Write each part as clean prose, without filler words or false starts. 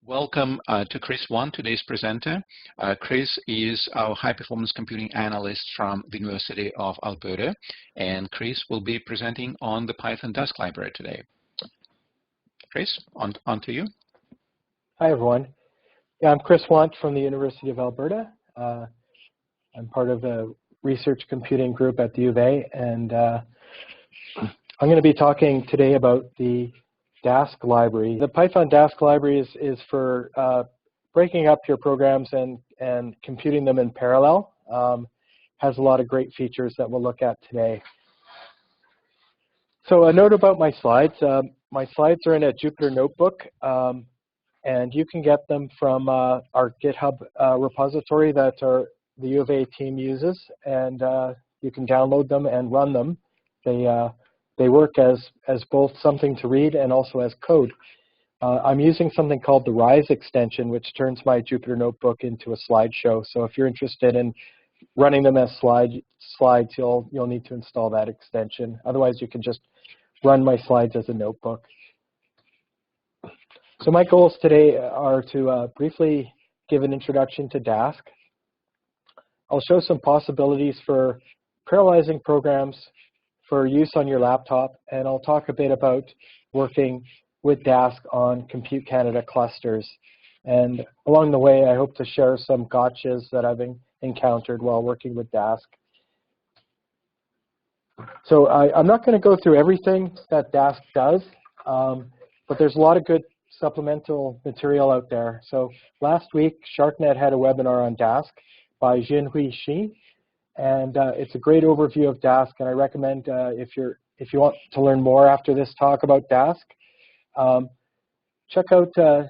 Welcome to Chris Wan, today's presenter. Chris is our high-performance computing analyst from the University of Alberta, and Chris will be presenting on the Python DASK library today. Chris, on to you. Hi, everyone. Yeah, I'm Chris Want from the University of Alberta. I'm part of the research computing group at the U of A, and I'm going to be talking today about the DASK library. The Python DASK library is for breaking up your programs and computing them in parallel. Has a lot of great features that we'll look at today. So a note about my slides. My slides are in a Jupyter notebook, and you can get them from our GitHub repository that the U of A team uses, and you can download them and run them. They work as both something to read and also as code. I'm using something called the Rise extension, which turns my Jupyter notebook into a slideshow. So if you're interested in running them as slides, you'll need to install that extension. Otherwise, you can just run my slides as a notebook. So my goals today are to briefly give an introduction to DASK. I'll show some possibilities for parallelizing programs for use on your laptop, and I'll talk a bit about working with DASK on Compute Canada clusters. And along the way, I hope to share some gotchas that I've encountered while working with DASK. So I'm not going to go through everything that DASK does, but there's a lot of good supplemental material out there. So last week, SharkNet had a webinar on DASK by Jinhui Shi. And it's a great overview of DASK, and I recommend if you want to learn more after this talk about DASK, check out her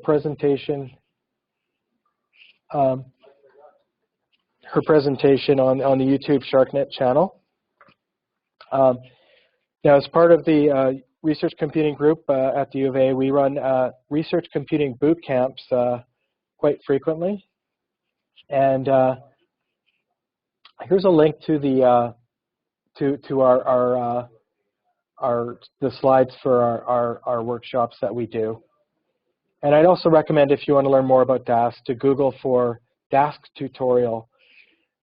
presentation on the YouTube SharkNet channel. Now, as part of the research computing group at the U of A, we run research computing boot camps quite frequently. And here's a link to the the slides for our workshops that we do. And I'd also recommend, if you want to learn more about DASK, to Google for DASK tutorial.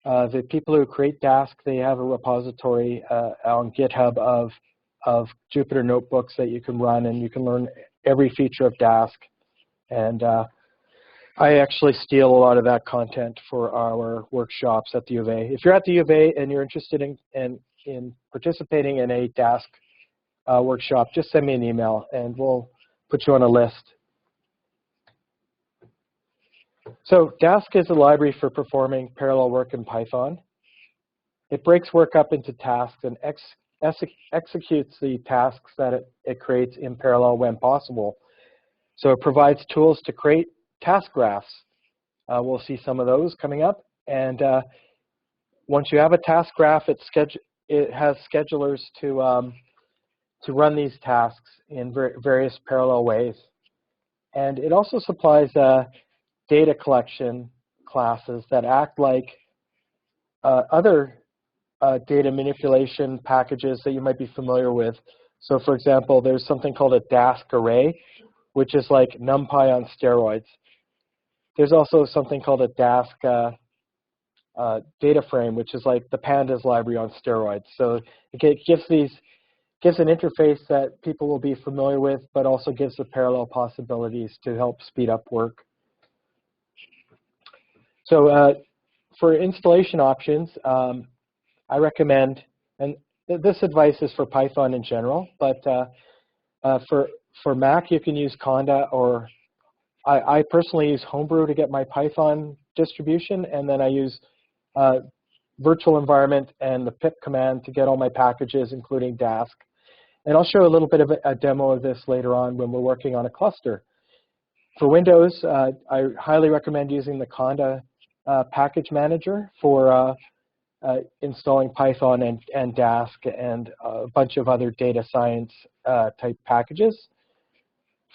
The people who create DASK, they have a repository on GitHub of Jupyter notebooks that you can run, and you can learn every feature of DASK. And I actually steal a lot of that content for our workshops at the U of A. If you're at the U of A and you're interested in participating in a DASK workshop, just send me an email and we'll put you on a list. So DASK is a library for performing parallel work in Python. It breaks work up into tasks and executes the tasks that it creates in parallel when possible. So it provides tools to create task graphs. We'll see some of those coming up. And once you have a task graph, it has schedulers to run these tasks in various parallel ways. And it also supplies data collection classes that act like other data manipulation packages that you might be familiar with. So for example, there's something called a DASK array, which is like Numpy on steroids. There's also something called a DASK data frame, which is like the Pandas library on steroids. So it gives an interface that people will be familiar with, but also gives the parallel possibilities to help speed up work. So for installation options, I recommend, and this advice is for Python in general, but for Mac, you can use Conda, or I personally use Homebrew to get my Python distribution, and then I use virtual environment and the pip command to get all my packages, including DASK. And I'll show a little bit of a demo of this later on when we're working on a cluster. For Windows, I highly recommend using the Conda package manager for installing Python and DASK and a bunch of other data science type packages.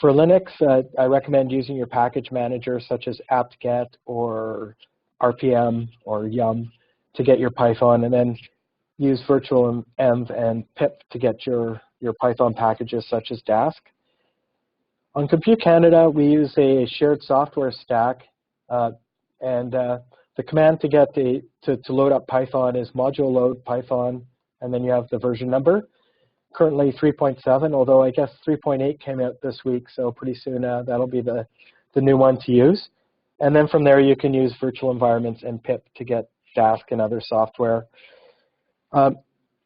For Linux, I recommend using your package manager such as apt-get or RPM or yum to get your Python, and then use virtual env and pip to get your your Python packages such as Dask. On Compute Canada, we use a shared software stack, and the command to get to load up Python is module load Python, and then you have the version number. Currently 3.7, although I guess 3.8 came out this week, so pretty soon that'll be the new one to use. And then from there you can use virtual environments and pip to get Dask and other software.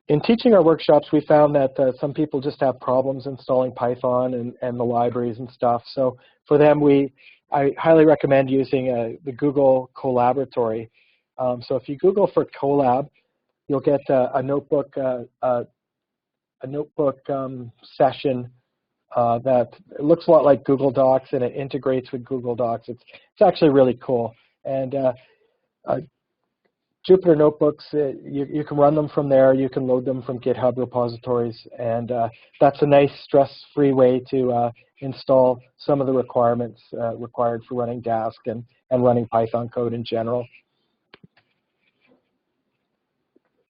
In teaching our workshops, we found that some people just have problems installing Python and the libraries and stuff. So for them, I highly recommend using the Google Collaboratory. So if you Google for Colab, you'll get a notebook session that looks a lot like Google Docs, and it integrates with Google Docs. It's actually really cool. And Jupyter Notebooks, you can run them from there. You can load them from GitHub repositories, and that's a nice stress-free way to install some of the requirements required for running Dask and running Python code in general.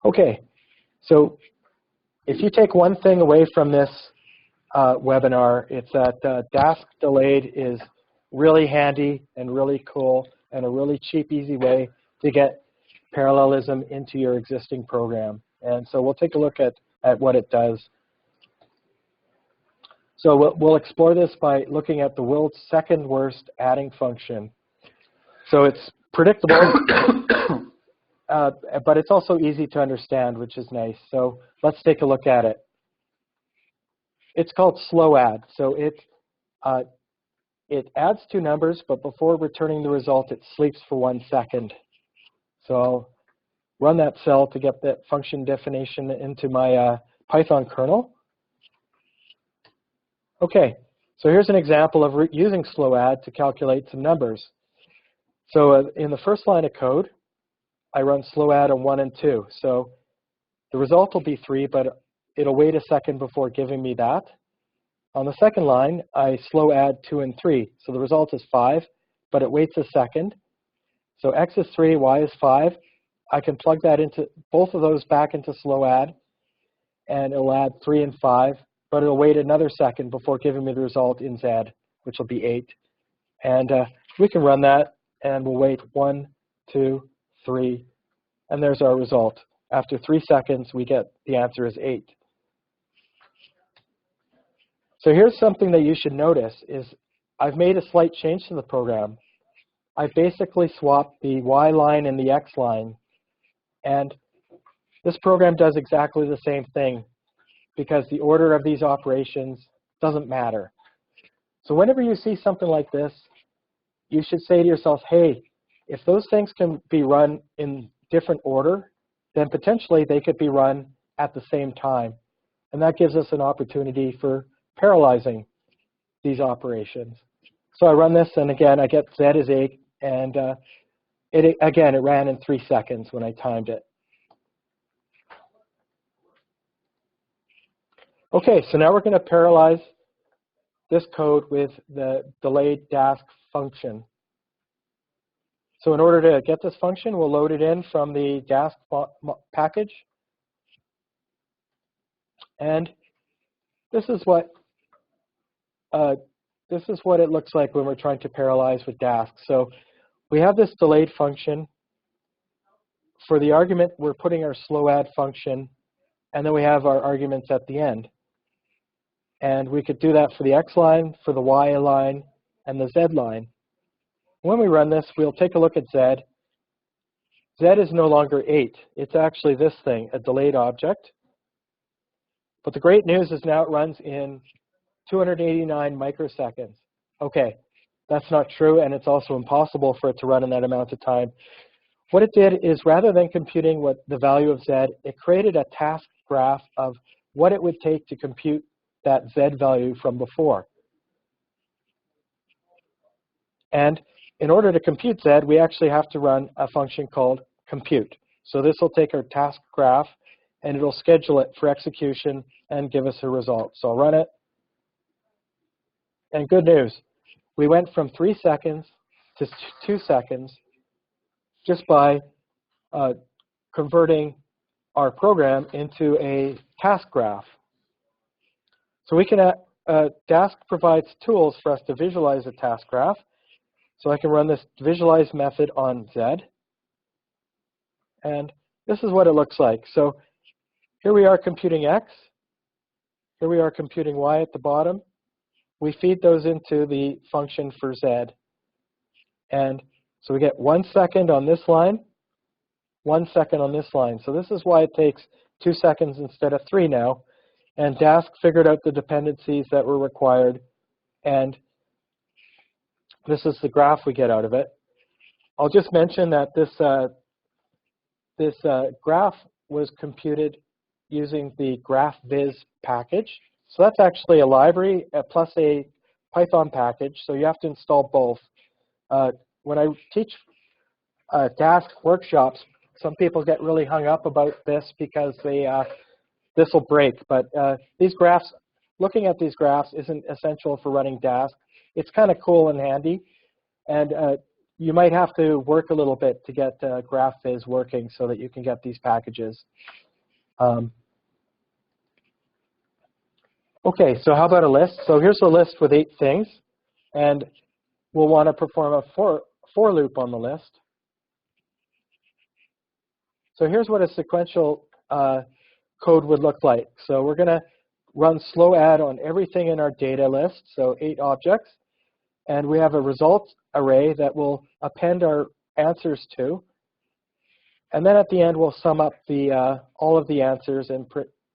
Okay, so if you take one thing away from this webinar, it's that Dask delayed is really handy and really cool and a really cheap, easy way to get parallelism into your existing program. And so we'll take a look at what it does. So we'll explore this by looking at the world's second worst adding function. So it's predictable, but it's also easy to understand, which is nice. So let's take a look at it. It's called slow add. So it adds two numbers, but before returning the result, it sleeps for 1 second. So I'll run that cell to get that function definition into my Python kernel. Okay, so here's an example of using slow add to calculate some numbers. So in the first line of code, I run slow add on 1 and 2. So the result will be 3, but it'll wait a second before giving me that. On the second line, I slow add 2 and 3. So the result is 5, but it waits a second. So x is 3, y is 5. I can plug that into both of those back into slow add, and it'll add 3 and 5, but it'll wait another second before giving me the result in z, which will be 8. And we can run that, and we'll wait 1, 2, 3, and there's our result. After 3 seconds, we get the answer is 8. So here's something that you should notice is I've made a slight change to the program. I've basically swapped the y line and the x line. And this program does exactly the same thing because the order of these operations doesn't matter. So whenever you see something like this, you should say to yourself, hey, if those things can be run in different order, then potentially they could be run at the same time. And that gives us an opportunity for parallelizing these operations. So I run this, and again, I get z is 8, and again, it ran in 3 seconds when I timed it. Okay, so now we're going to parallelize this code with the delayed Dask function. So in order to get this function, we'll load it in from the Dask package. And this is what it looks like when we're trying to parallelize with Dask. So we have this delayed function. For the argument, we're putting our slow add function, and then we have our arguments at the end. And we could do that for the x line, for the y line, and the z line. When we run this, we'll take a look at z. Z is no longer 8. It's actually this thing, a delayed object. But the great news is now it runs in 289 microseconds. Okay, that's not true, and it's also impossible for it to run in that amount of time. What it did is rather than computing what the value of z, it created a task graph of what it would take to compute that z value from before. And in order to compute z, we actually have to run a function called compute. So this will take our task graph, and it'll schedule it for execution and give us a result. So I'll run it. And good news, we went from 3 seconds to 2 seconds just by converting our program into a task graph. So we can, Dask provides tools for us to visualize a task graph. So I can run this visualize method on Z. And this is what it looks like. So here we are computing X. Here we are computing Y at the bottom. We feed those into the function for Z. And so we get 1 second on this line, 1 second on this line. So this is why it takes 2 seconds instead of 3 now. And Dask figured out the dependencies that were required. And this is the graph we get out of it. I'll just mention that this graph was computed using the GraphViz package. So that's actually a library plus a Python package. So you have to install both. When I teach Dask workshops, some people get really hung up about this because this will break. But these graphs, looking at these graphs isn't essential for running Dask. It's kind of cool and handy. And you might have to work a little bit to get GraphViz working so that you can get these packages. Okay, so how about a list? So here's a list with 8 things. And we'll want to perform a for loop on the list. So here's what a sequential code would look like. So we're going to run slow add on everything in our data list, so 8 objects. And we have a results array that will append our answers to. And then at the end, we'll sum up all of the answers and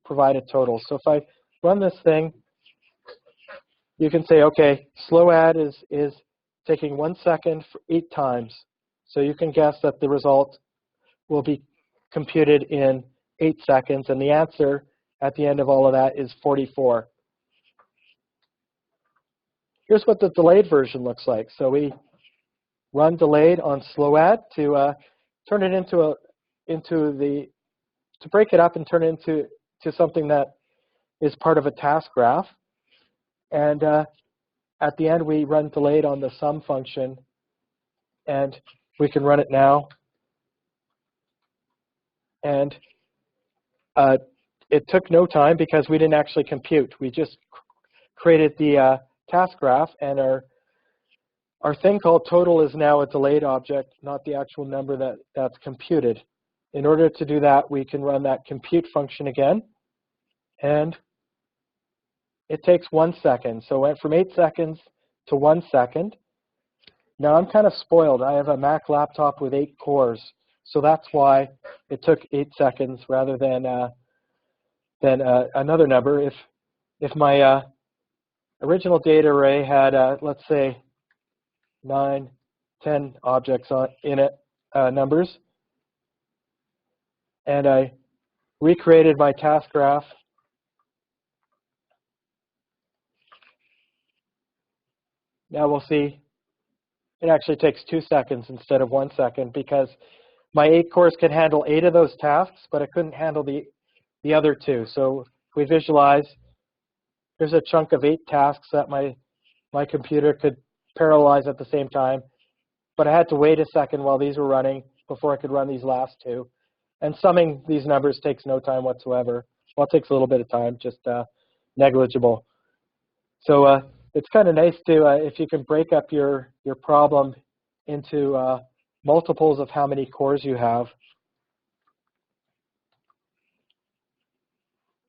provide a total. So if I run this thing, you can say, OK, slow add is taking 1 second for 8 times. So you can guess that the result will be computed in 8 seconds. And the answer at the end of all of that is 44. Here's what the delayed version looks like. So we run delayed on slow add to turn it to break it up and turn it into something that is part of a task graph. And at the end, we run delayed on the sum function. And we can run it now. And it took no time because we didn't actually compute. We just created the task graph, and our thing called total is now a delayed object, not the actual number that's computed. In order to do that, we can run that compute function again, and it takes 1 second. So it went from 8 seconds to 1 second. Now I'm kind of spoiled. I have a Mac laptop with 8 cores, so that's why it took 8 seconds rather than another number. If my original data array had, let's say, 9, 10 objects in it, numbers, and I recreated my task graph, now we'll see it actually takes 2 seconds instead of 1 second because my 8 cores can handle 8 of those tasks, but it couldn't handle the other 2. So if we visualize, here's a chunk of 8 tasks that my computer could parallelize at the same time, but I had to wait a second while these were running before I could run these last 2. And summing these numbers takes no time whatsoever. Well, it takes a little bit of time, just negligible. So it's kind of nice to, if you can break up your problem into multiples of how many cores you have.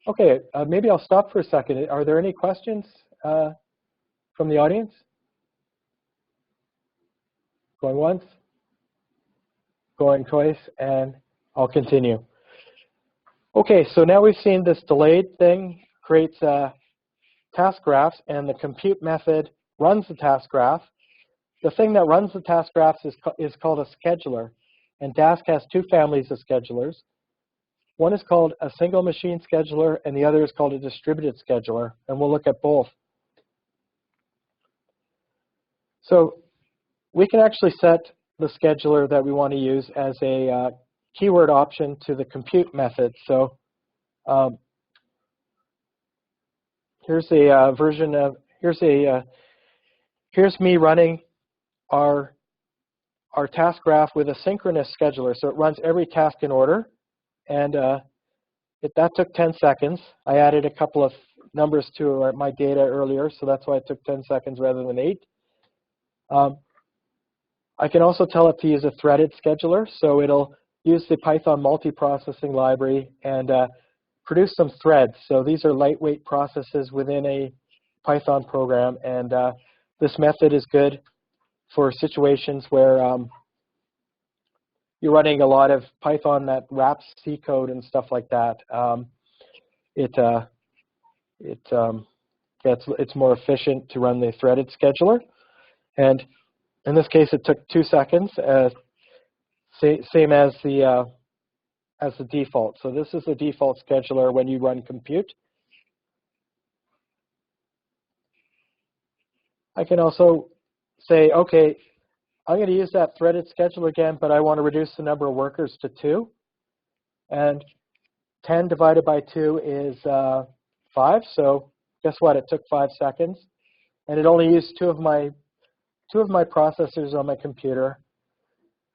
Okay, maybe I'll stop for a second. Are there any questions from the audience? Going once, going twice, and I'll continue. Okay, so now we've seen this delayed thing creates task graphs, and the compute method runs the task graph. The thing that runs the task graphs is called a scheduler, and Dask has 2 families of schedulers. One is called a single machine scheduler, and the other is called a distributed scheduler, and we'll look at both. So we can actually set the scheduler that we want to use as a keyword option to the compute method. So here's a version of, here's me running our task graph with a synchronous scheduler. So it runs every task in order. And that took 10 seconds. I added a couple of numbers to my data earlier, so that's why it took 10 seconds rather than 8. I can also tell it to use a threaded scheduler, so it'll use the Python multiprocessing library and produce some threads. So these are lightweight processes within a Python program, and this method is good for situations where you're running a lot of Python that wraps C code and stuff like that. It's more efficient to run the threaded scheduler, and in this case, it took 2 seconds, same as the default. So this is the default scheduler when you run compute. I can also say, okay, I'm going to use that threaded scheduler again, but I want to reduce the number of workers to 2. And 10 divided by 2 is 5. So guess what? It took 5 seconds, and it only used two of my processors on my computer.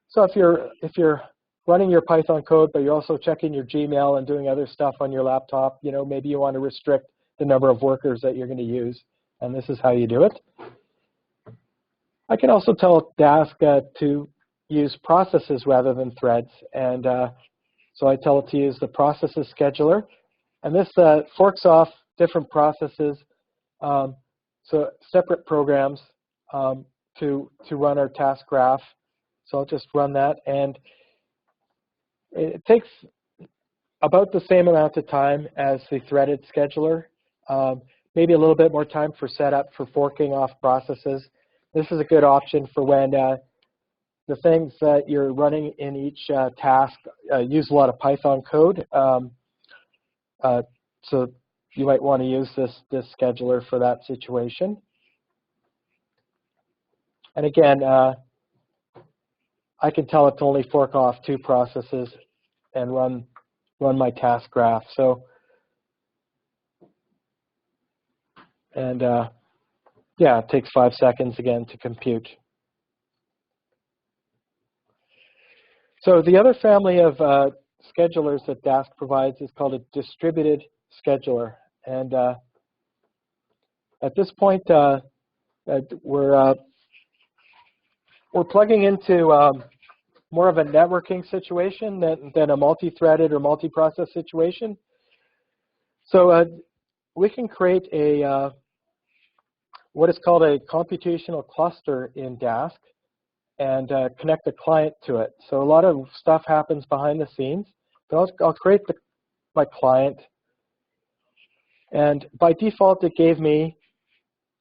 So if you're running your Python code, but you're also checking your Gmail and doing other stuff on your laptop, maybe you want to restrict the number of workers that you're going to use, and this is how you do it. I can also tell Dask to use processes rather than threads, and so I tell it to use the processes scheduler, and this forks off different processes, so separate programs to run our task graph. So I'll just run that, and it takes about the same amount of time as the threaded scheduler, maybe a little bit more time for setup for forking off processes. This is a good option for when the things that you're running in each task use a lot of Python code. So you might want to use this scheduler for that situation. And again, I can tell it to only fork off 2 processes and run my task graph. So, and yeah, it takes 5 seconds again to compute. So the other family of schedulers that Dask provides is called a distributed scheduler. And at this point, we're plugging into more of a networking situation than a multi-threaded or multi-process situation. So we can create a what is called a computational cluster in Dask and connect a client to it. So a lot of stuff happens behind the scenes. But I'll create my client, and by default, it gave me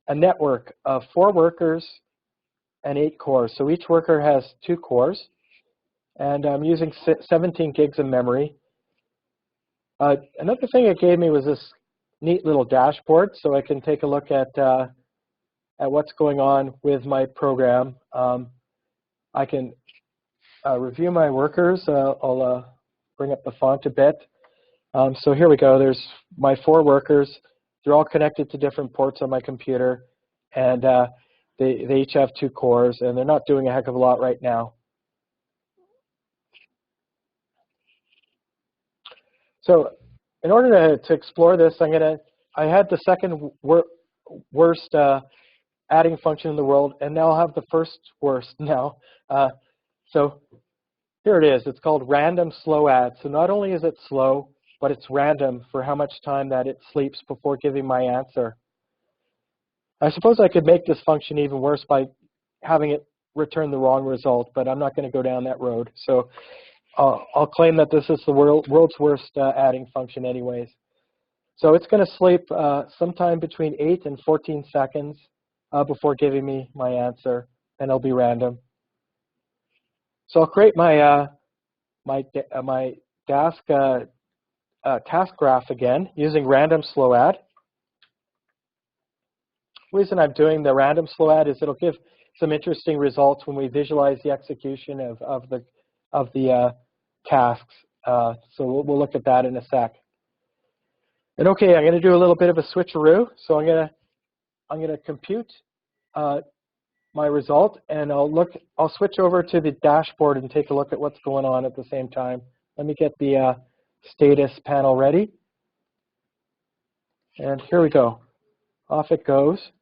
a network of 4 workers and 8 cores. So each worker has 2 cores, and I'm using 17 gigs of memory. Another thing it gave me was this neat little dashboard, so I can take a look at what's going on with my program. I can review my workers. I'll bring up the font a bit. So here we go. There's my 4 workers. They're all connected to different ports on my computer, and they each have 2 cores, and they're not doing a heck of a lot right now. So in order to explore this, I had the second worst adding function in the world, and now I'll have the first worst now. So here it is. It's called random slow add. So not only is it slow, but it's random for how much time that it sleeps before giving my answer. I suppose I could make this function even worse by having it return the wrong result, but I'm not going to go down that road. So I'll claim that this is the world's worst adding function anyways. So it's going to sleep sometime between 8 and 14 seconds before giving me my answer, and it'll be random. So I'll create my Dask task graph again using random slow add. The reason I'm doing the random slow add is it'll give some interesting results when we visualize the execution of the tasks. So we'll look at that in a sec. And okay, I'm going to do a little bit of a switcheroo. So I'm going to compute my result, and I'll switch over to the dashboard and take a look at what's going on at the same time. Let me get the status panel ready. And here we go. Off it goes.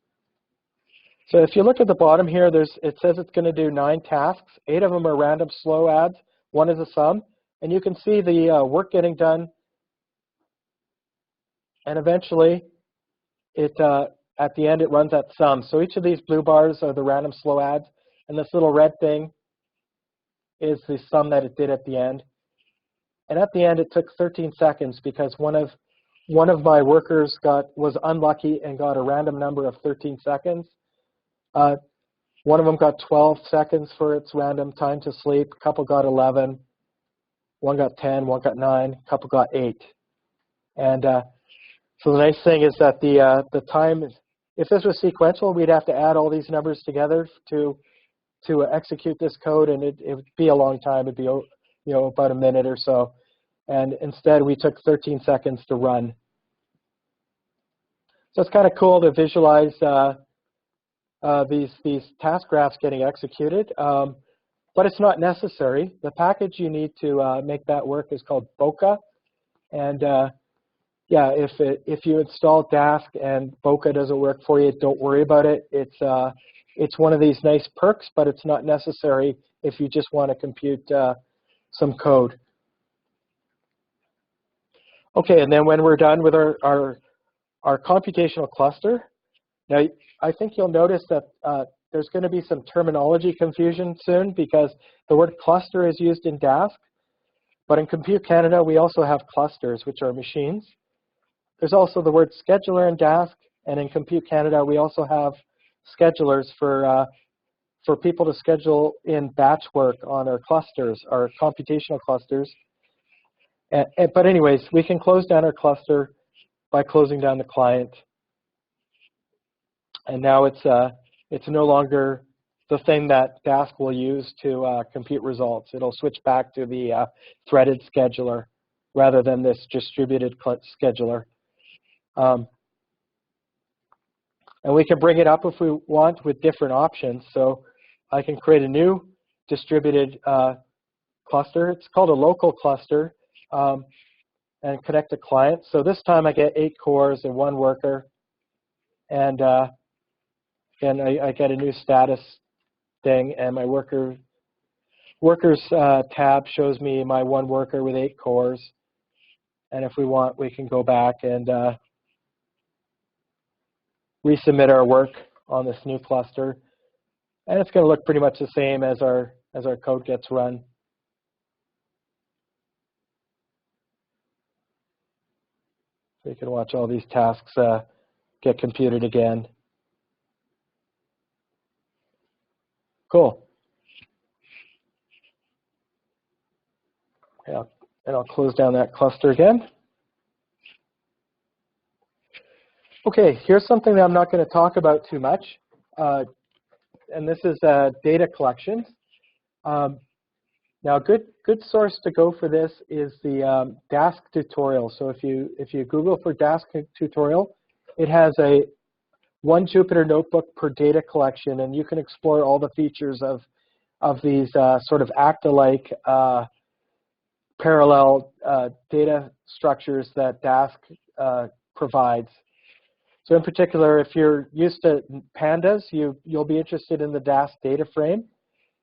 So if you look at the bottom here, it says it's going to do 9 tasks. 8 of them are random slow adds. 1 is a sum. And you can see the work getting done. And eventually, at the end, it runs that sum. So each of these blue bars are the random slow adds. And this little red thing is the sum that it did at the end. And at the end, it took 13 seconds because one of my workers was unlucky and got a random number of 13 seconds. One of them got 12 seconds for its random time to sleep. A couple got 11. One got 10. One got 9. A couple got 8. And so the nice thing is that the time, if this was sequential, we'd have to add all these numbers together to execute this code, and it would be a long time. It'd be about a minute or so. And instead, we took 13 seconds to run. So it's kind of cool to visualize these task graphs getting executed, but it's not necessary. The package you need to make that work is called Bokeh, and yeah, if you install Dask and Bokeh doesn't work for you, don't worry about it. It's one of these nice perks, but it's not necessary if you just want to compute some code. Okay, and then when we're done with our computational cluster, now I think you'll notice that there's going to be some terminology confusion soon because the word cluster is used in Dask, but in Compute Canada we also have clusters, which are machines. There's also the word scheduler in Dask, and in Compute Canada we also have schedulers for people to schedule in batch work on our clusters, our computational clusters. But anyways, we can close down our cluster by closing down the client. And now it's no longer the thing that Dask will use to compute results. It'll switch back to the threaded scheduler rather than this distributed scheduler. And we can bring it up if we want with different options. So I can create a new distributed cluster. It's called a local cluster, and connect a client. So this time I get 8 cores and 1 worker. And again, I get a new status thing, and my workers tab shows me my 1 worker with 8 cores. And if we want, we can go back and resubmit our work on this new cluster. And it's going to look pretty much the same as our code gets run. So you can watch all these tasks get computed again. Cool. Yeah, and I'll close down that cluster again. Okay, here's something that I'm not going to talk about too much, and this is data collection. Now, a good source to go for this is the Dask tutorial. So if you Google for Dask tutorial, it has a 1 Jupyter notebook per data collection, and you can explore all the features of these sort of act-alike parallel data structures that Dask provides. So in particular, if you're used to Pandas, you'll be interested in the Dask data frame.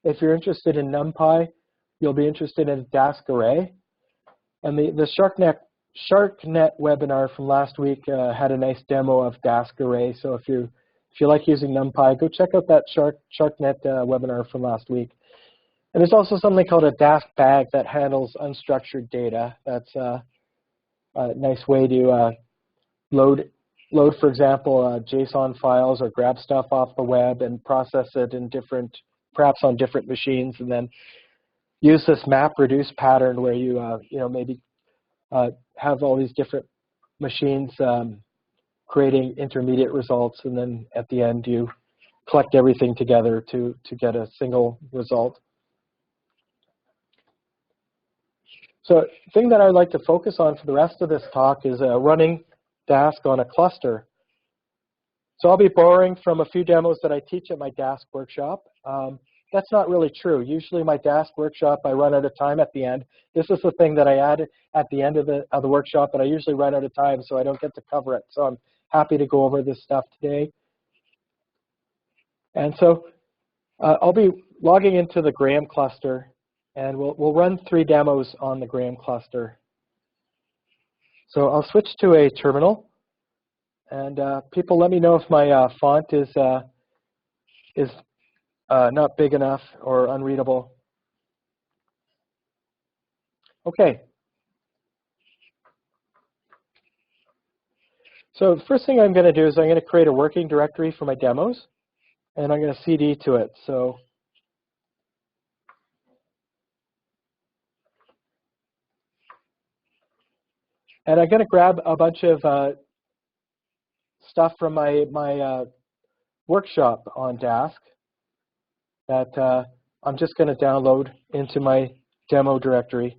If you're interested in Numpy, you'll be interested in Dask array. And the SharkNet webinar from last week had a nice demo of Dask array. So if you like using Numpy, go check out that SharkNet webinar from last week. And there's also something called a Dask bag that handles unstructured data. That's a nice way to load, for example, JSON files or grab stuff off the web and process it in perhaps on different machines, and then use this map reduce pattern where you maybe have all these different machines creating intermediate results, and then at the end you collect everything together to get a single result. So the thing that I'd like to focus on for the rest of this talk is running Dask on a cluster. So I'll be borrowing from a few demos that I teach at my Dask workshop. that's not really true. Usually my Dask workshop, I run out of time at the end. This is the thing that I added at the end of the workshop, but I usually run out of time, so I don't get to cover it. So I'm happy to go over this stuff today. And so I'll be logging into the Graham cluster, and we'll run 3 demos on the Graham cluster. So I'll switch to a terminal, and people let me know if my font is not big enough or unreadable. Okay. So the first thing I'm going to do is I'm going to create a working directory for my demos, and I'm going to cd to it. So and I'm going to grab a bunch of stuff from my workshop on Dask that I'm just going to download into my demo directory.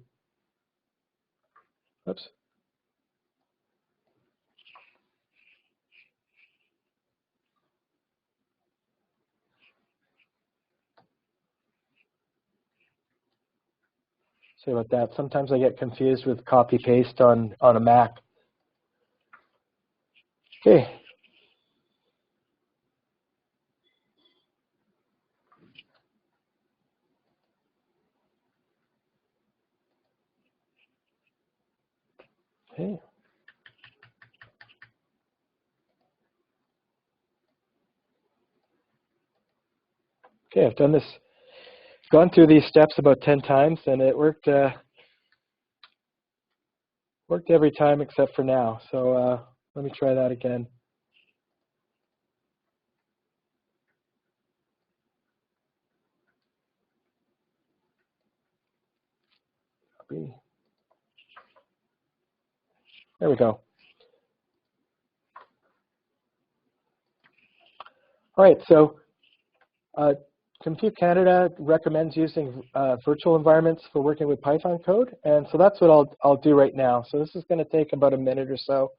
Oops. Sorry about that. Sometimes I get confused with copy-paste on a Mac. Okay. Okay. Okay, I've done this, gone through these steps about 10 times, and it worked every time except for now. So let me try that again. There we go. All right, so Compute Canada recommends using virtual environments for working with Python code, and so that's what I'll do right now. So this is going to take about a minute or so,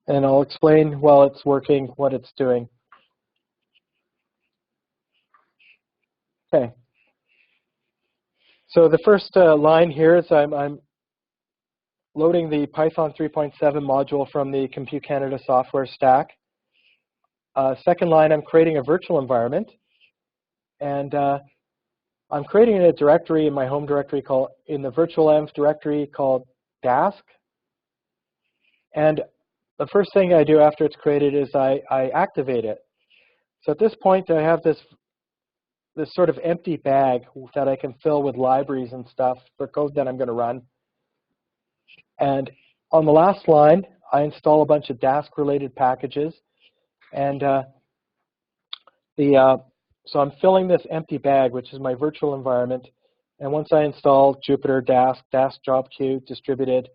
and I'll explain while it's working what it's doing. Okay. So the first line here is I'm loading the Python 3.7 module from the Compute Canada software stack. Second line, I'm creating a virtual environment, and I'm creating a directory in my home directory in the virtual env directory called Dask. And the first thing I do after it's created is I activate it. So at this point, I have this sort of empty bag that I can fill with libraries and stuff for code that I'm going to run. And on the last line, I install a bunch of Dask-related packages. And so I'm filling this empty bag, which is my virtual environment. And once I install Jupyter, Dask, Dask Job Queue, Distributed,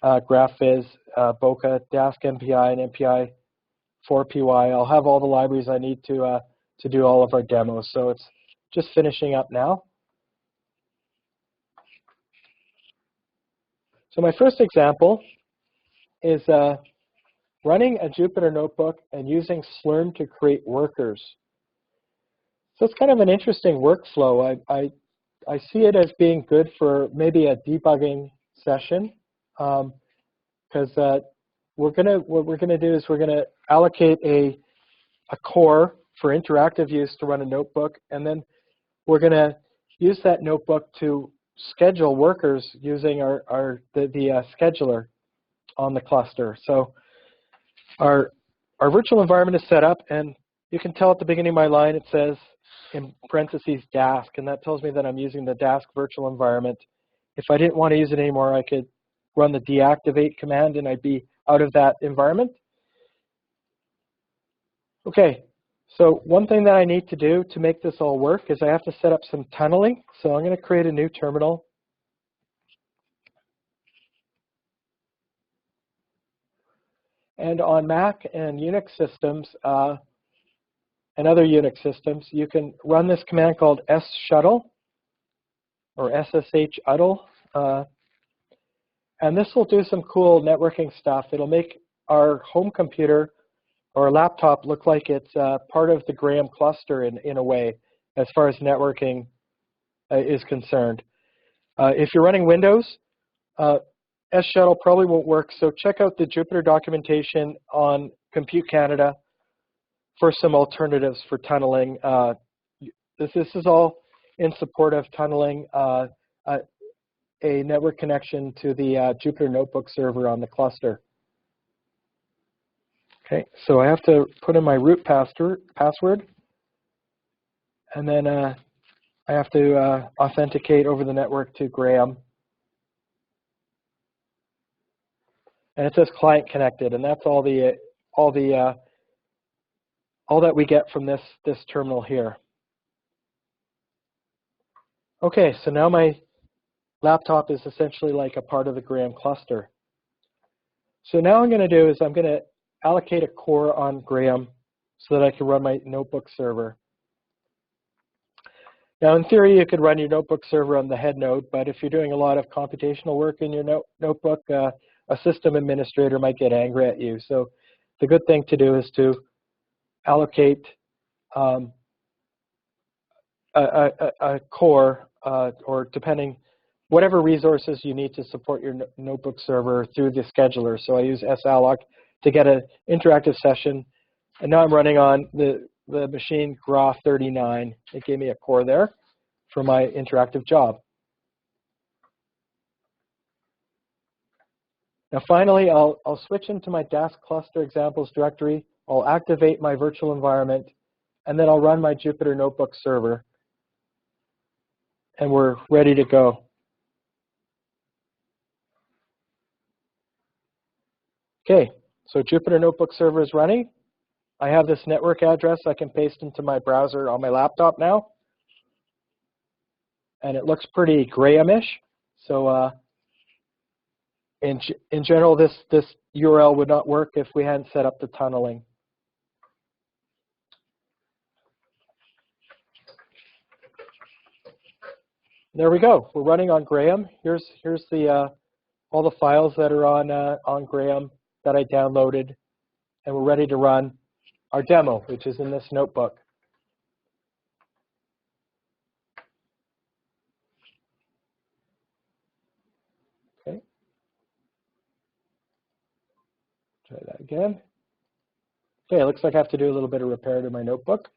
GraphViz, Bokeh, Dask MPI, and MPI 4PY, I'll have all the libraries I need to do all of our demos. So it's just finishing up now. So my first example is running a Jupyter notebook and using slurm to create workers. So it's kind of an interesting workflow. I see it as being good for maybe a debugging session, because what we're gonna do is we're gonna allocate a core for interactive use to run a notebook, and then we're gonna use that notebook to schedule workers using the scheduler on the cluster. So our virtual environment is set up, and you can tell at the beginning of my line it says in parentheses Dask, and that tells me that I'm using the Dask virtual environment. If I didn't want to use it anymore, I could run the deactivate command and I'd be out of that environment. Okay, so one thing that I need to do to make this all work is I have to set up some tunneling. So I'm going to create a new terminal. And on Mac and Unix systems, and other Unix systems, you can run this command called sshuttle or sshuttle. And this will do some cool networking stuff. It'll make our home computer or laptop look like it's part of the Graham cluster in a way. as far as networking is concerned. If you're running Windows, S-Shuttle probably won't work, so check out the Jupyter documentation on Compute Canada for some alternatives for tunneling. This is all in support of tunneling a network connection to the Jupyter Notebook server on the cluster. Okay, so I have to put in my root password, and then I have to authenticate over the network to Graham. And it says client connected, and that's all that we get from this terminal here. Okay, so now my laptop is essentially like a part of the Graham cluster. So now what I'm going to do is I'm going to allocate a core on Graham so that I can run my notebook server. Now, in theory, you could run your notebook server on the head node, but if you're doing a lot of computational work in your notebook, a system administrator might get angry at you. So the good thing to do is to allocate a core, or depending, whatever resources you need to support your notebook server through the scheduler. So I use salloc to get an interactive session. And now I'm running on the machine Graph39. It gave me a core there for my interactive job. Now finally, I'll switch into my DASK cluster examples directory. I'll activate my virtual environment, and then I'll run my Jupyter Notebook server. And we're ready to go. Okay, so Jupyter Notebook server is running. I have this network address I can paste into my browser on my laptop now. And it looks pretty Graham-ish. So in general, this URL would not work if we hadn't set up the tunneling. There we go. We're running on Graham. Here's the all the files that are on Graham that I downloaded, and we're ready to run our demo, which is in this notebook. Okay. Try that again. Okay, it looks like I have to do a little bit of repair to my notebook.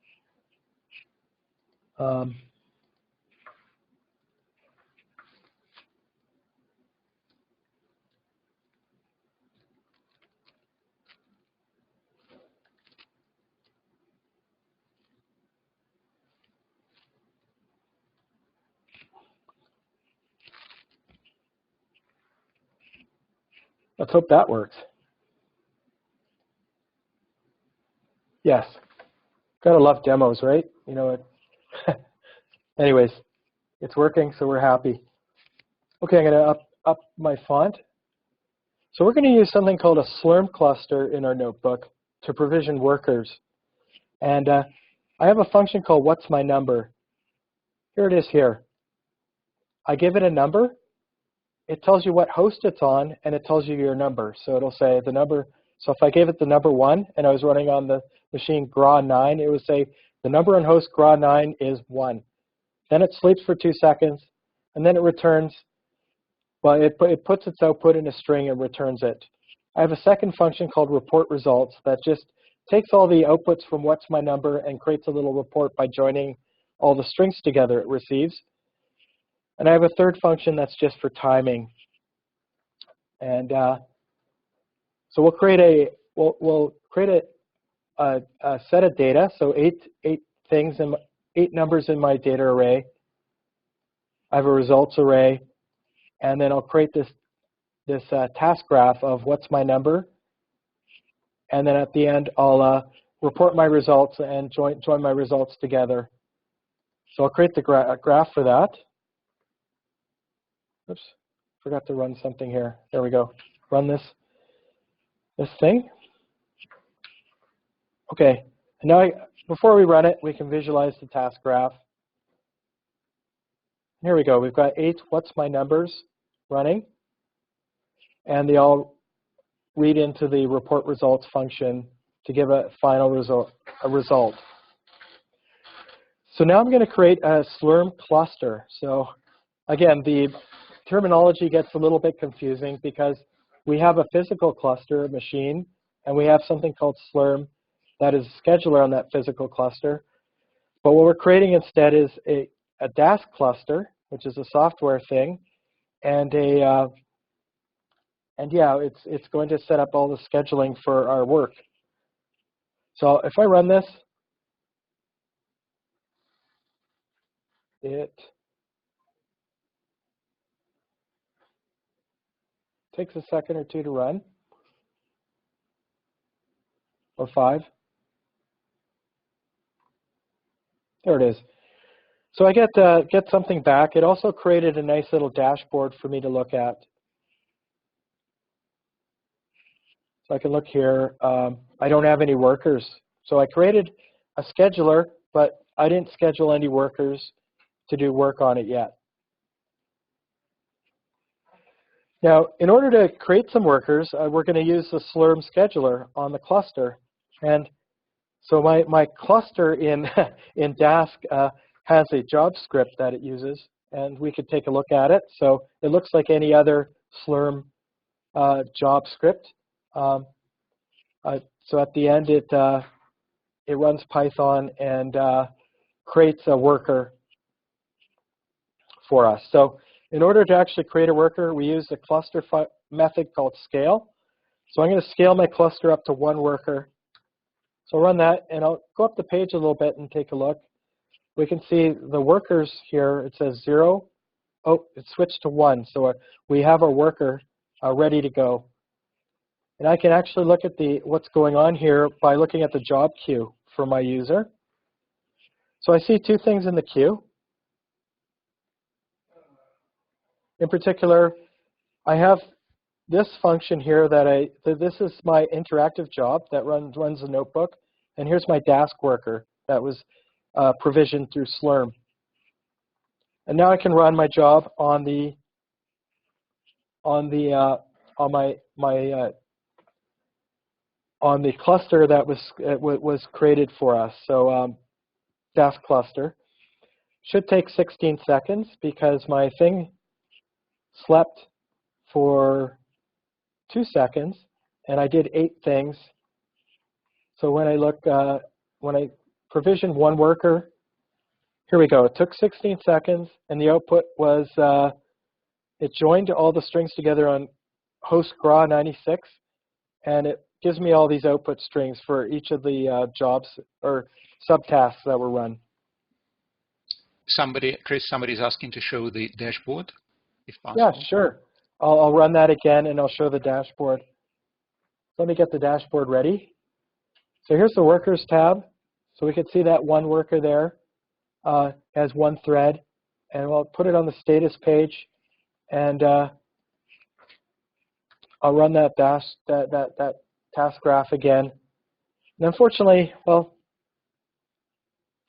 Let's hope that works. Yes. Gotta love demos, right? You know it. Anyways, it's working, so we're happy. Okay, I'm gonna up my font. So we're gonna use something called a slurm cluster in our notebook to provision workers. And I have a function called what's my number. Here it is here. I give it a number. It tells you what host it's on, and it tells you your number. So it'll say the number. So if I gave it the number 1, and I was running on the machine Gra9, it would say the number on host Gra9 is 1. Then it sleeps for 2 seconds, and then it returns. Well, it puts its output in a string and returns it. I have a second function called report results that just takes all the outputs from what's my number and creates a little report by joining all the strings together it receives. And I have a third function that's just for timing. And so we'll create a set of data. So eight numbers in my data array. I have a results array, and then I'll create this task graph of what's my number. And then at the end, I'll report my results and join my results together. So I'll create the graph for that. Oops, forgot to run something here. There we go. Run this thing. Okay, and now before we run it, we can visualize the task graph. Here we go. We've got 8 what's my numbers running, and they all read into the report results function to give a final result. So now I'm going to create a slurm cluster. So again, the terminology gets a little bit confusing because we have a physical cluster, a machine, and we have something called slurm that is a scheduler on that physical cluster. But what we're creating instead is a DASK cluster, which is a software thing, and yeah, it's going to set up all the scheduling for our work. So if I run this, it takes a second or two to run, or 5. There it is. So I get something back. It also created a nice little dashboard for me to look at. So I can look here. I don't have any workers. So I created a scheduler, but I didn't schedule any workers to do work on it yet. Now, in order to create some workers, we're going to use the slurm scheduler on the cluster. And so my cluster in Dask has a job script that it uses, and we could take a look at it. So it looks like any other slurm job script. So at the end, it runs Python and creates a worker for us. So in order to actually create a worker, we use a cluster method called scale. So I'm going to scale my cluster up to 1 worker. So I'll run that, and I'll go up the page a little bit and take a look. We can see the workers here. It says 0. Oh, it switched to 1. So we have our worker ready to go. And I can actually look at what's going on here by looking at the job queue for my user. So I see 2 things in the queue. In particular, I have this function here this is my interactive job that runs a notebook, and here's my Dask worker that was provisioned through Slurm. And now I can run my job on the cluster that was created for us. So Dask cluster should take 16 seconds because my thing slept for 2 seconds, and I did 8 things. So when I provisioned 1 worker, here we go. It took 16 seconds, and the output was it joined all the strings together on host gra 96, and it gives me all these output strings for each of the jobs or subtasks that were run. Chris, somebody's asking to show the dashboard, if possible. Yeah, sure. I'll run that again, and I'll show the dashboard. Let me get the dashboard ready. So here's the workers tab. So we can see that 1 worker there has 1 thread, and I'll put it on the status page, and I'll run that task graph again. And unfortunately, well,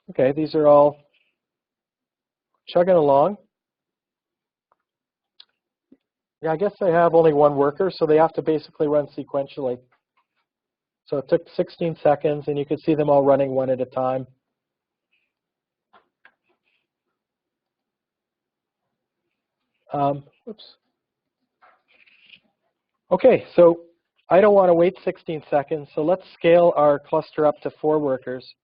okay, these are all chugging along. Yeah, I guess they have only 1 worker, so they have to basically run sequentially. So it took 16 seconds, and you can see them all running one at a time. Oops. Okay, so I don't want to wait 16 seconds, so let's scale our cluster up to 4 workers.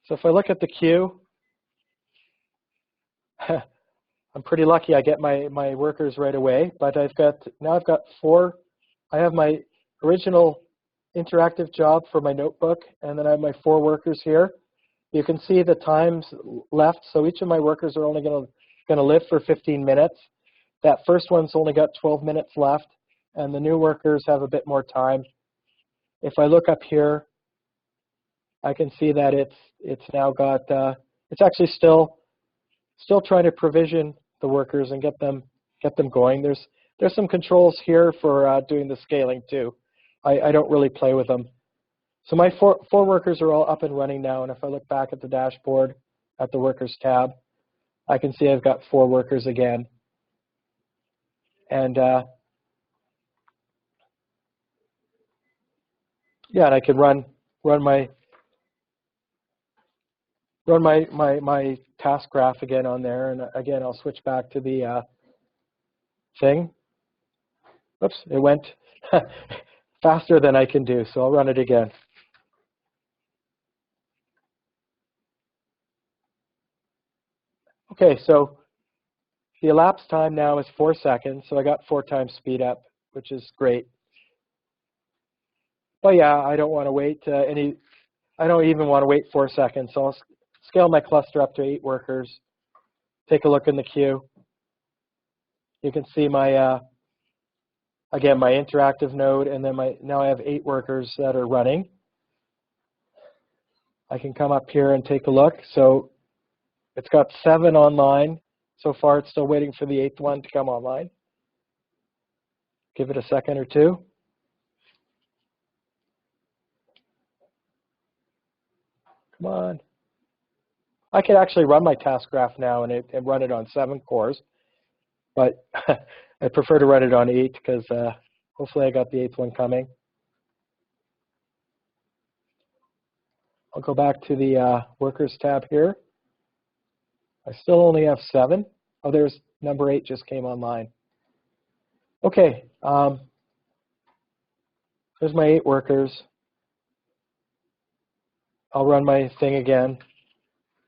So if I look at the queue, I'm pretty lucky I get my workers right away, but now I've got 4. I have my original interactive job for my notebook, and then I have my 4 workers here. You can see the times left, so each of my workers are only going to live for 15 minutes. That first one's only got 12 minutes left, and the new workers have a bit more time. If I look up here, I can see that it's now got it's actually still trying to provision the workers and get them going. There's some controls here for doing the scaling too. I don't really play with them. So my 4 workers are all up and running now, and if I look back at the dashboard at the workers tab, I can see I've got 4 workers again. And yeah, and I can run my run my task graph again on there, and again, I'll switch back to the thing. Oops, it went faster than I can do, so I'll run it again. Okay, so the elapsed time now is 4 seconds, so I got 4 times speed up, which is great. But yeah, I don't want to wait I don't even want to wait 4 seconds, so I'll scale my cluster up to 8 workers. Take a look in the queue. You can see my, again, my interactive node, and then now I have 8 workers that are running. I can come up here and take a look. So it's got 7 online. So far, it's still waiting for the 8th one to come online. Give it a second or two. Come on. I could actually run my task graph now and run it on 7 cores, but I prefer to run it on 8 because hopefully I got the 8th one coming. I'll go back to the workers tab here. I still only have 7. Oh, there's number 8 just came online. Okay, there's my 8 workers. I'll run my thing again.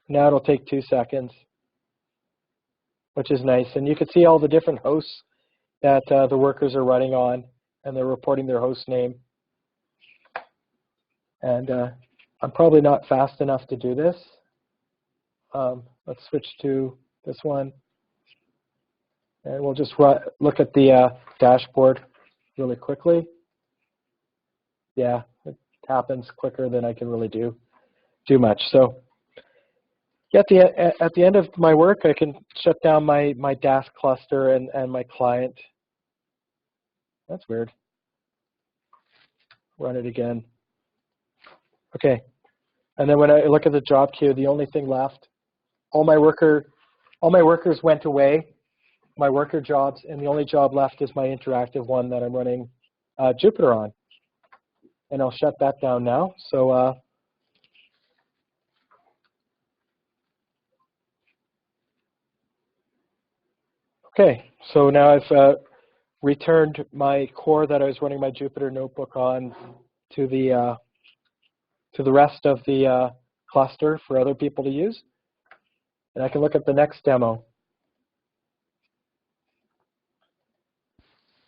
Now it'll take 2 seconds, which is nice. And you can see all the different hosts that the workers are running on, and they're reporting their host name. And I'm probably not fast enough to do this. Let's switch to this one. And we'll just look at the dashboard really quickly. Yeah, it happens quicker than I can really do much. So at the end of my work, I can shut down my DASK cluster and my client. That's weird. Run it again. Okay. And then when I look at the job queue, the only thing left, all my workers went away, my worker jobs, and the only job left is my interactive one that I'm running Jupyter on. And I'll shut that down now. So okay, so now I've returned my core that I was running my Jupyter notebook on to the rest of the cluster for other people to use. And I can look at the next demo.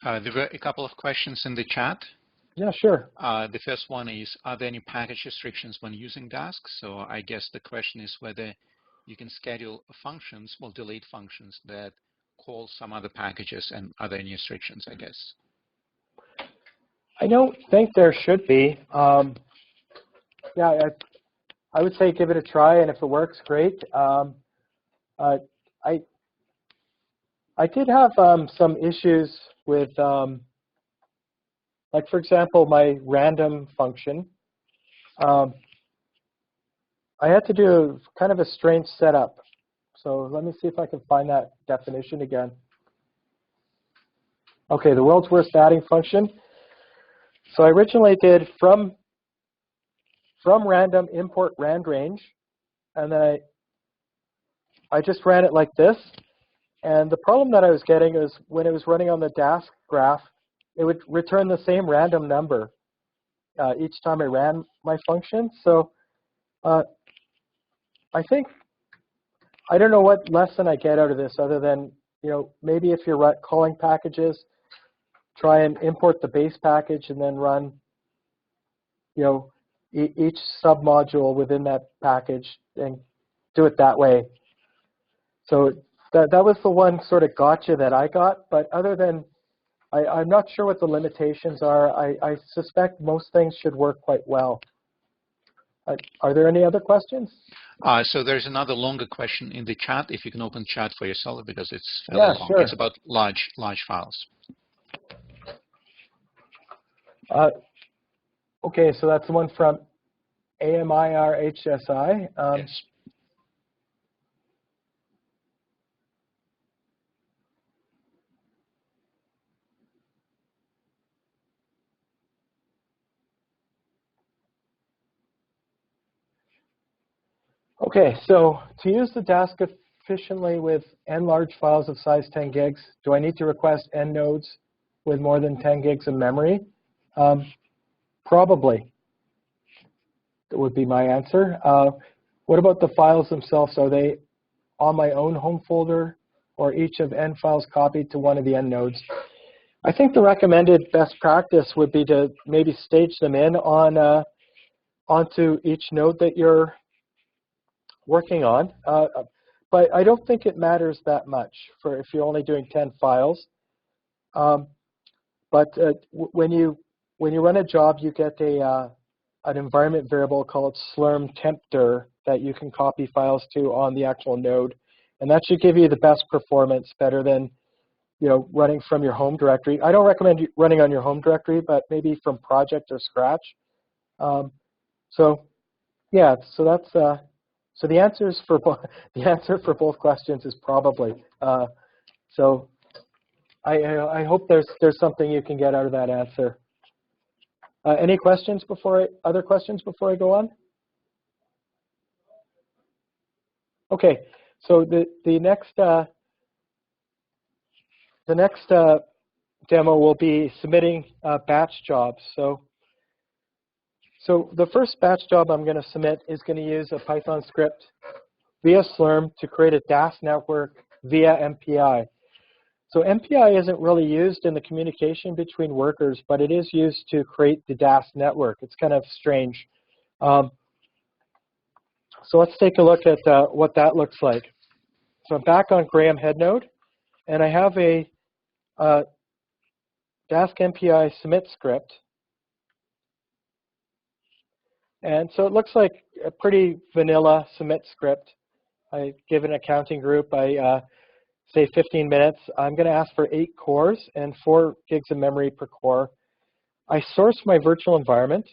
There were a couple of questions in the chat. Yeah, sure. The first one is, are there any package restrictions when using DASK? So I guess the question is whether you can schedule functions, well, delete functions that call some other packages, and are there any restrictions, I guess? I don't think there should be. Yeah, I would say give it a try, and if it works, great. I did have some issues with, like, for example, my random function. I had to do kind of a strange setup. So let me see if I can find that definition again. Okay, the world's worst adding function. So I originally did from random import randrange, and then I just ran it like this. And the problem that I was getting is when it was running on the DASK graph, it would return the same random number each time I ran my function. So I don't know what lesson I get out of this other than, maybe if you're calling packages, try and import the base package and then run, each submodule within that package and do it that way. So that was the one sort of gotcha that I got. But other than, I'm not sure what the limitations are. I suspect most things should work quite well. Are there any other questions? So there's another longer question in the chat. If you can open chat for yourself because it's fairly long. Sure. It's about large files. Okay, so that's the one from AMIRHSI. Yes. Okay, so to use the Dask efficiently with n large files of size 10 gigs, do I need to request n nodes with more than 10 gigs of memory? Probably. That would be my answer. What about the files themselves? Are they on my own home folder or each of n files copied to one of the n nodes? I think the recommended best practice would be to maybe stage them in on onto each node that you're working on. But I don't think it matters that much for if you're only doing 10 files. When you run a job, you get an environment variable called slurm tempter that you can copy files to on the actual node, and that should give you the best performance, better than running from your home directory. I don't recommend running on your home directory, but maybe from project or scratch. So yeah, so that's so the answers for the answer for both questions is probably. So I hope there's something you can get out of that answer. Any questions other questions before I go on? Okay, so the next demo will be submitting batch jobs. So the first batch job I'm going to submit is going to use a Python script via slurm to create a Dask network via MPI. So MPI isn't really used in the communication between workers, but it is used to create the Dask network. It's kind of strange. So let's take a look at what that looks like. So I'm back on Graham head node, and I have a Dask MPI submit script. And so it looks like a pretty vanilla submit script. I give an accounting group, I say 15 minutes. I'm going to ask for 8 cores and 4 gigs of memory per core. I source my virtual environment.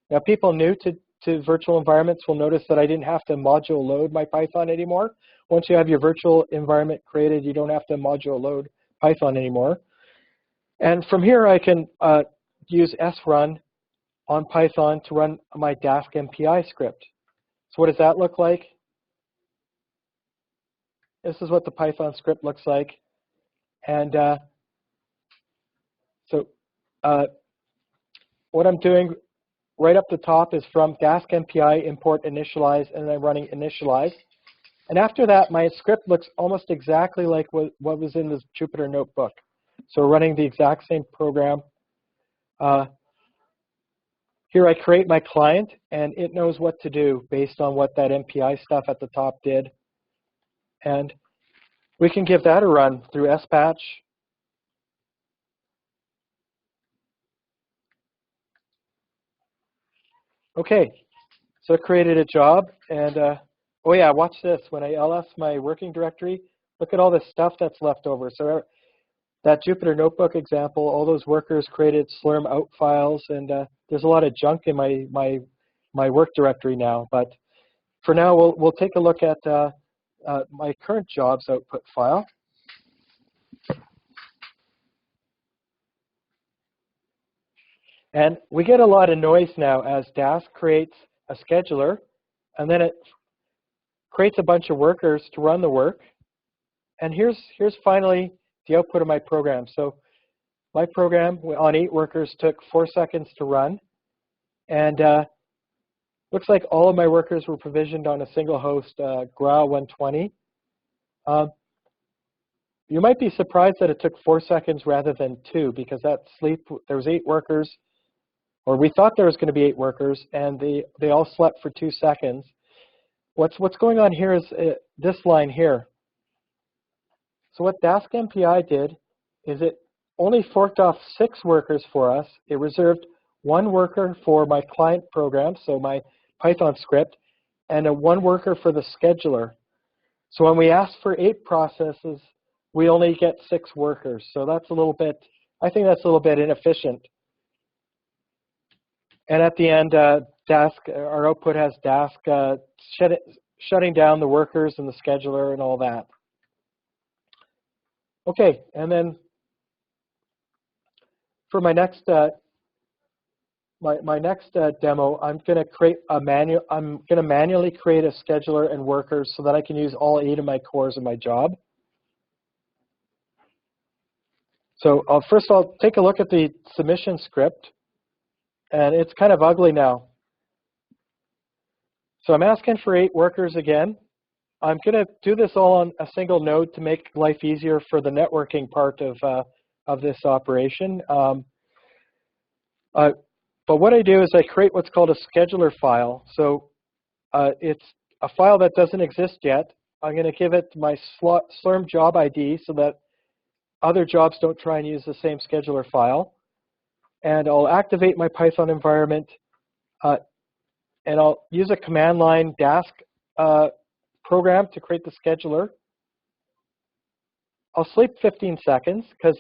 Now, people new to virtual environments will notice that I didn't have to module load my Python anymore. Once you have your virtual environment created, you don't have to module load Python anymore. And from here, I can use srun on Python to run my Dask MPI script. So what does that look like? This is what the Python script looks like. And what I'm doing right up the top is from Dask MPI import initialize, and I'm running initialize. And after that, my script looks almost exactly like what was in the Jupyter notebook. So we're running the exact same program. Here I create my client, and it knows what to do based on what that MPI stuff at the top did. And we can give that a run through sbatch. Okay, so I created a job, and oh yeah, watch this. When I ls my working directory, look at all the stuff that's left over. So that Jupyter notebook example, all those workers created slurm out files, and there's a lot of junk in my work directory now. But for now, we'll take a look at my current jobs output file. And we get a lot of noise now as Dask creates a scheduler, and then it creates a bunch of workers to run the work. And here's finally the output of my program. So my program on 8 workers took 4 seconds to run. And looks like all of my workers were provisioned on a single host, GRA 120. You might be surprised that it took 4 seconds rather than 2, because there was 8 workers, or we thought there was going to be 8 workers, and they all slept for 2 seconds. What's going on here is this line here. So what Dask MPI did is it only forked off 6 workers for us. It reserved 1 worker for my client program, so my Python script, and 1 worker for the scheduler. So when we ask for 8 processes, we only get 6 workers. So that's a little bit, I think that's a little bit inefficient. And at the end, Dask, our output has Dask shutting down the workers and the scheduler and all that. Okay, and then for my next my next demo, I'm going to manually create a scheduler and workers so that I can use all 8 of my cores in my job. So first I'll take a look at the submission script, and it's kind of ugly now. So I'm asking for 8 workers again. I'm going to do this all on a single node to make life easier for the networking part of this operation. But what I do is I create what's called a scheduler file. So it's a file that doesn't exist yet. I'm going to give it my slurm job ID so that other jobs don't try and use the same scheduler file. And I'll activate my Python environment, and I'll use a command line DASK program to create the scheduler. I'll sleep 15 seconds because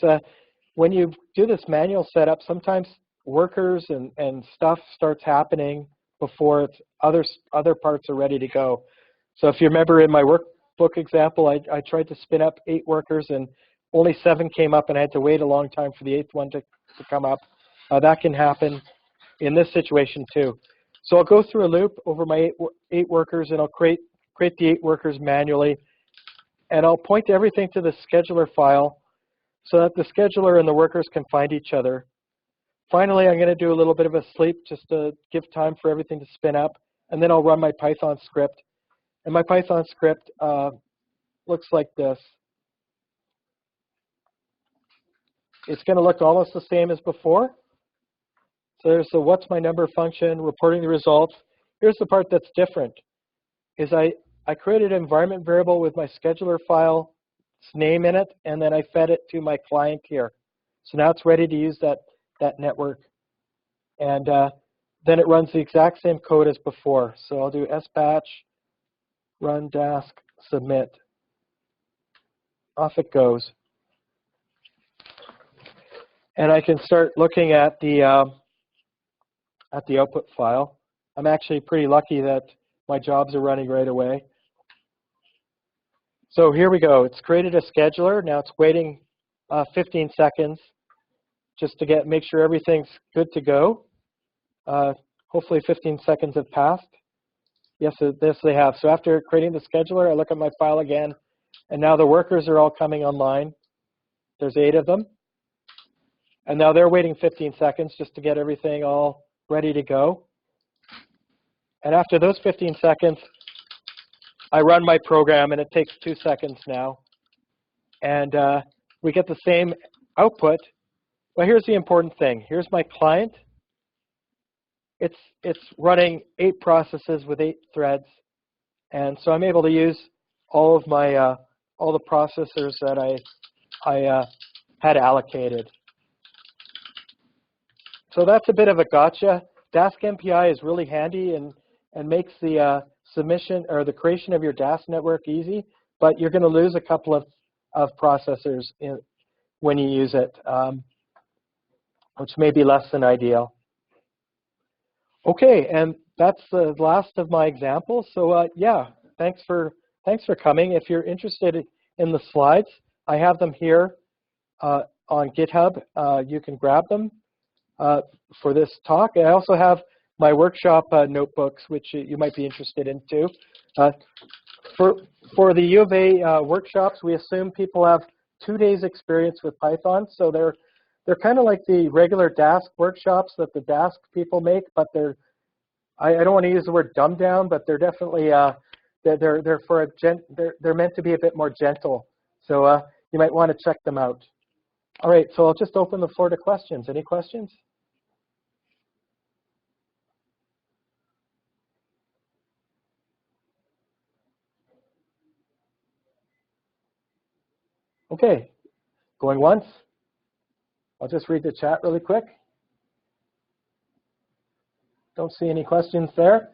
when you do this manual setup, sometimes workers and stuff starts happening before other parts are ready to go. So if you remember in my workbook example, I tried to spin up 8 workers and only 7 came up, and I had to wait a long time for the 8th one to come up. That can happen in this situation too. So I'll go through a loop over my 8 workers, and I'll create the 8 workers manually, and I'll point everything to the scheduler file so that the scheduler and the workers can find each other. Finally, I'm going to do a little bit of a sleep just to give time for everything to spin up, and then I'll run my Python script. And my Python script looks like this. It's going to look almost the same as before. So there's the what's my number function, reporting the results. Here's the part that's different, is I created an environment variable with my scheduler file's name in it, and then I fed it to my client here. So now it's ready to use that network. And then it runs the exact same code as before. So I'll do sbatch, run dask, submit. Off it goes. And I can start looking at the output file. I'm actually pretty lucky that my jobs are running right away. So here we go. It's created a scheduler. Now it's waiting 15 seconds just to make sure everything's good to go. Hopefully 15 seconds have passed. Yes, they have. So after creating the scheduler, I look at my file again, and now the workers are all coming online. There's 8 of them. And now they're waiting 15 seconds just to get everything all ready to go. And after those 15 seconds, I run my program, and it takes 2 seconds now. And we get the same output. But here's the important thing. Here's my client. It's running 8 processes with 8 threads. And so I'm able to use all of my all the processors that I had allocated. So that's a bit of a gotcha. Dask MPI is really handy and makes the submission or the creation of your Dask network easy, but you're going to lose a couple of processors when you use it, which may be less than ideal. Okay, and that's the last of my examples. So yeah, thanks for coming. If you're interested in the slides, I have them here on GitHub. You can grab them for this talk. I also have my workshop notebooks, which you might be interested in too. For the U of A workshops, we assume people have 2 days experience with Python, so they're kind of like the regular Dask workshops that the Dask people make, but I don't want to use the word dumbed down, but they're definitely they're meant to be a bit more gentle. So you might want to check them out. All right, so I'll just open the floor to questions. Any questions? Okay, going once. I'll just read the chat really quick. Don't see any questions there.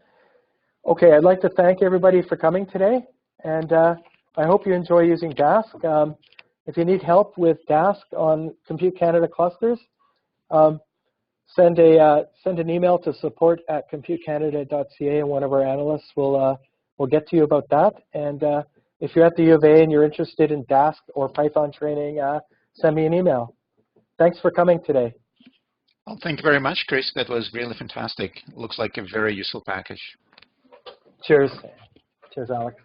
Okay, I'd like to thank everybody for coming today, and I hope you enjoy using Dask. If you need help with Dask on Compute Canada clusters, send an email to support@computecanada.ca, and one of our analysts will get to you about that. And if you're at the U of A and you're interested in Dask or Python training, send me an email. Thanks for coming today. Well, thank you very much, Chris. That was really fantastic. Looks like a very useful package. Cheers. Cheers, Alex.